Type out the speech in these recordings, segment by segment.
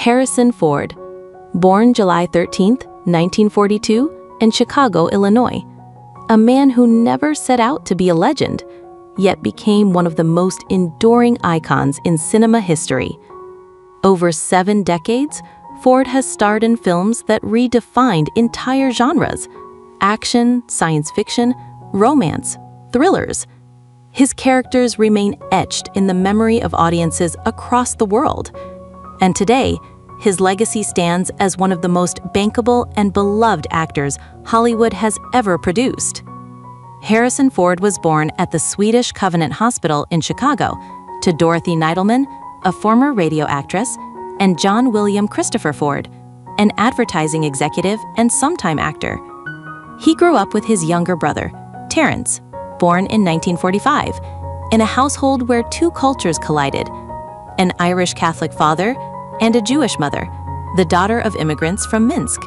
Harrison Ford, born July 13, 1942, in Chicago, Illinois. A man who never set out to be a legend, yet became one of the most enduring icons in cinema history. Over 7 decades, Ford has starred in films that redefined entire genres: action, science fiction, romance, thrillers. His characters remain etched in the memory of audiences across the world. And today, his legacy stands as one of the most bankable and beloved actors Hollywood has ever produced. Harrison Ford was born at the Swedish Covenant Hospital in Chicago to Dorothy Neidleman, a former radio actress, and John William Christopher Ford, an advertising executive and sometime actor. He grew up with his younger brother, Terrence, born in 1945, in a household where 2 cultures collided: an Irish Catholic father and a Jewish mother, the daughter of immigrants from Minsk.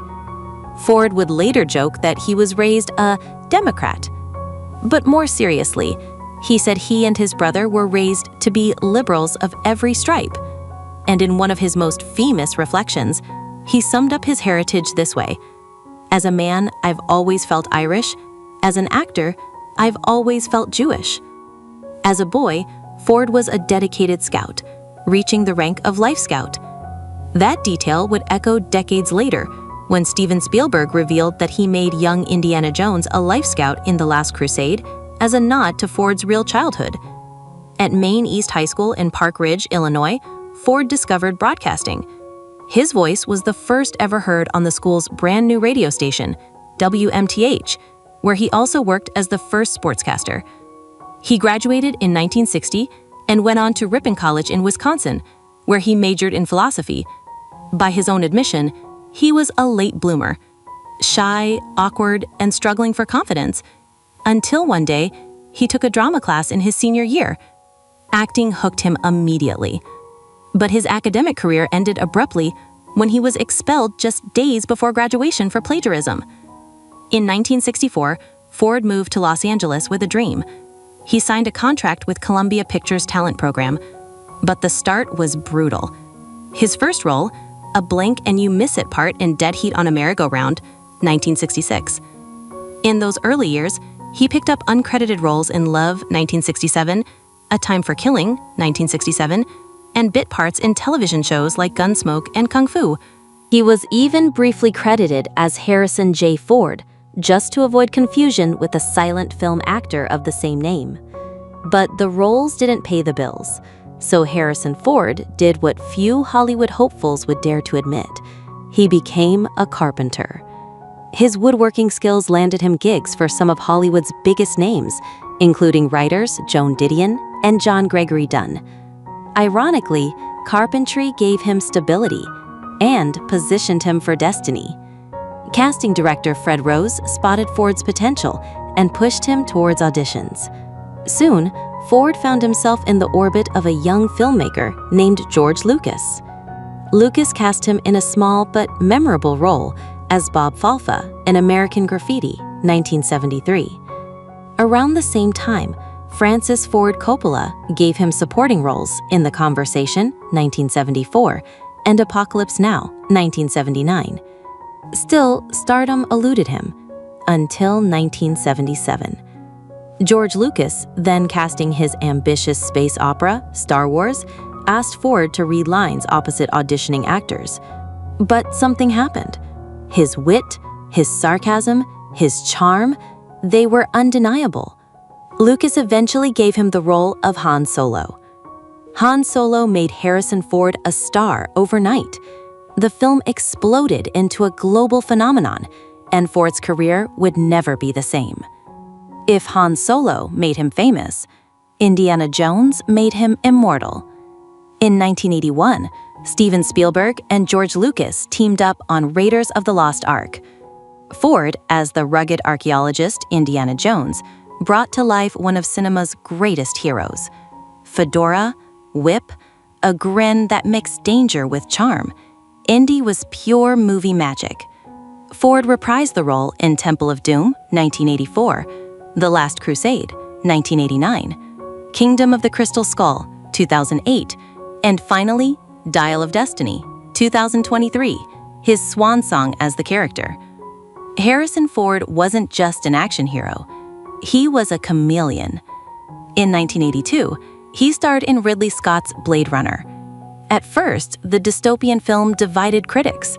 Ford would later joke that he was raised a Democrat. But more seriously, he said he and his brother were raised to be liberals of every stripe. And in one of his most famous reflections, he summed up his heritage this way: "As a man, I've always felt Irish. As an actor, I've always felt Jewish." As a boy, Ford was a dedicated scout, reaching the rank of Life Scout. That detail would echo decades later, when Steven Spielberg revealed that he made young Indiana Jones a Life Scout in The Last Crusade as a nod to Ford's real childhood. At Maine East High School in Park Ridge, Illinois, Ford discovered broadcasting. His voice was the first ever heard on the school's brand new radio station, WMTH, where he also worked as the first sportscaster. He graduated in 1960 and went on to Ripon College in Wisconsin, where he majored in philosophy. By his own admission, he was a late bloomer, shy, awkward, and struggling for confidence, until one day he took a drama class in his senior year. Acting hooked him immediately. But his academic career ended abruptly when he was expelled just days before graduation for plagiarism. In 1964, Ford moved to Los Angeles with a dream. He signed a contract with Columbia Pictures Talent Program, but the start was brutal. His first role, a blink and you miss it part in Dead Heat on a Merry-Go-Round, 1966. In those early years, he picked up uncredited roles in Love, 1967, A Time for Killing, 1967, and bit parts in television shows like Gunsmoke and Kung Fu. He was even briefly credited as Harrison J. Ford, just to avoid confusion with the silent film actor of the same name. But the roles didn't pay the bills, so Harrison Ford did what few Hollywood hopefuls would dare to admit. He became a carpenter. His woodworking skills landed him gigs for some of Hollywood's biggest names, including writers Joan Didion and John Gregory Dunn. Ironically, carpentry gave him stability and positioned him for destiny. Casting director Fred Rose spotted Ford's potential and pushed him towards auditions. Soon, Ford found himself in the orbit of a young filmmaker named George Lucas. Lucas cast him in a small but memorable role as Bob Falfa in American Graffiti, 1973. Around the same time, Francis Ford Coppola gave him supporting roles in The Conversation, 1974, and Apocalypse Now, 1979. Still, stardom eluded him until 1977. George Lucas, then casting his ambitious space opera, Star Wars, asked Ford to read lines opposite auditioning actors. But something happened. His wit, his sarcasm, his charm, they were undeniable. Lucas eventually gave him the role of Han Solo. Han Solo made Harrison Ford a star overnight. The film exploded into a global phenomenon, and Ford's career would never be the same. If Han Solo made him famous, Indiana Jones made him immortal. In 1981, Steven Spielberg and George Lucas teamed up on Raiders of the Lost Ark. Ford, as the rugged archaeologist Indiana Jones, brought to life one of cinema's greatest heroes. Fedora, whip, a grin that mixed danger with charm. Indy was pure movie magic. Ford reprised the role in Temple of Doom, 1984, The Last Crusade, 1989, Kingdom of the Crystal Skull, 2008, and finally, Dial of Destiny, 2023, his swan song as the character. Harrison Ford wasn't just an action hero. He was a chameleon. In 1982, he starred in Ridley Scott's Blade Runner. At first, the dystopian film divided critics,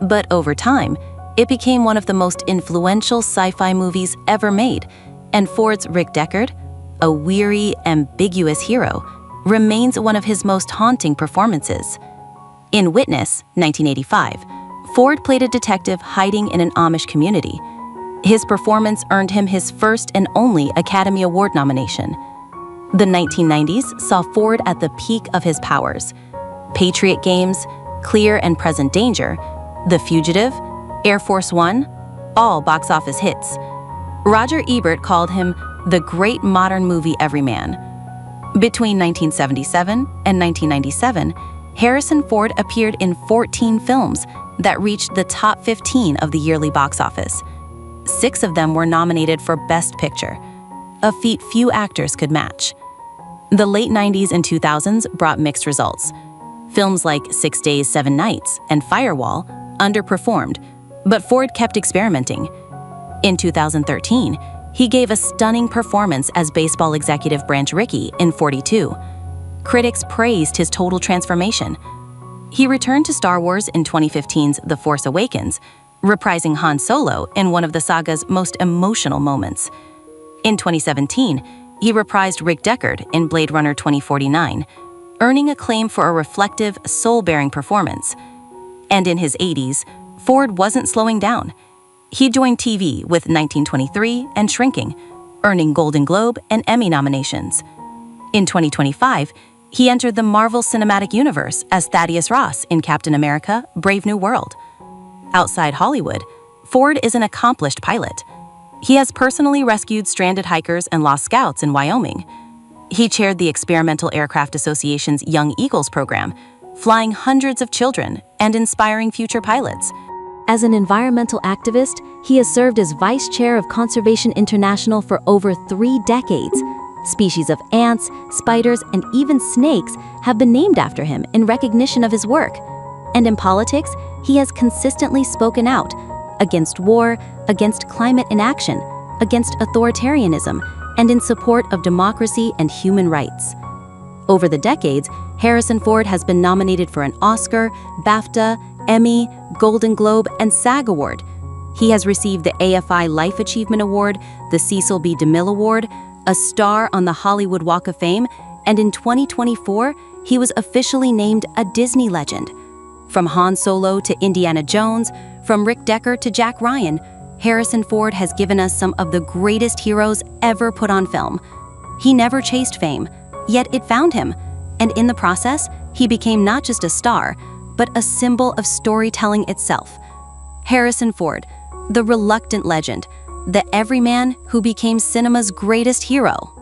but over time, it became one of the most influential sci-fi movies ever made, and Ford's Rick Deckard, a weary, ambiguous hero, remains one of his most haunting performances. In Witness, 1985, Ford played a detective hiding in an Amish community. His performance earned him his first and only Academy Award nomination. The 1990s saw Ford at the peak of his powers. Patriot Games, Clear and Present Danger, The Fugitive, Air Force One, all box office hits. Roger Ebert called him the great modern movie everyman. Between 1977 and 1997, Harrison Ford appeared in 14 films that reached the top 15 of the yearly box office. 6 of them were nominated for Best Picture, a feat few actors could match. The late 90s and 2000s brought mixed results. Films like 6 Days, 7 Nights and Firewall underperformed, but Ford kept experimenting. In 2013, he gave a stunning performance as baseball executive Branch Rickey in 42. Critics praised his total transformation. He returned to Star Wars in 2015's The Force Awakens, reprising Han Solo in one of the saga's most emotional moments. In 2017, he reprised Rick Deckard in Blade Runner 2049, earning acclaim for a reflective, soul-bearing performance. And in his 80s, Ford wasn't slowing down. He joined TV with 1923 and Shrinking, earning Golden Globe and Emmy nominations. In 2025, he entered the Marvel Cinematic Universe as Thaddeus Ross in Captain America: Brave New World. Outside Hollywood, Ford is an accomplished pilot. He has personally rescued stranded hikers and lost scouts in Wyoming. He chaired the Experimental Aircraft Association's Young Eagles program, flying hundreds of children and inspiring future pilots. As an environmental activist, he has served as vice chair of Conservation International for over 3 decades. Species of ants, spiders, and even snakes have been named after him in recognition of his work. And in politics, he has consistently spoken out against war, against climate inaction, against authoritarianism, and in support of democracy and human rights. Over the decades, Harrison Ford has been nominated for an Oscar, BAFTA, Emmy, Golden Globe, and SAG Award. He has received the AFI Life Achievement Award, the Cecil B. DeMille Award, a star on the Hollywood Walk of Fame, and in 2024, he was officially named a Disney legend. From Han Solo to Indiana Jones, from Rick Deckard to Jack Ryan, Harrison Ford has given us some of the greatest heroes ever put on film. He never chased fame, yet it found him, and in the process, he became not just a star, but a symbol of storytelling itself. Harrison Ford, the reluctant legend, the everyman who became cinema's greatest hero.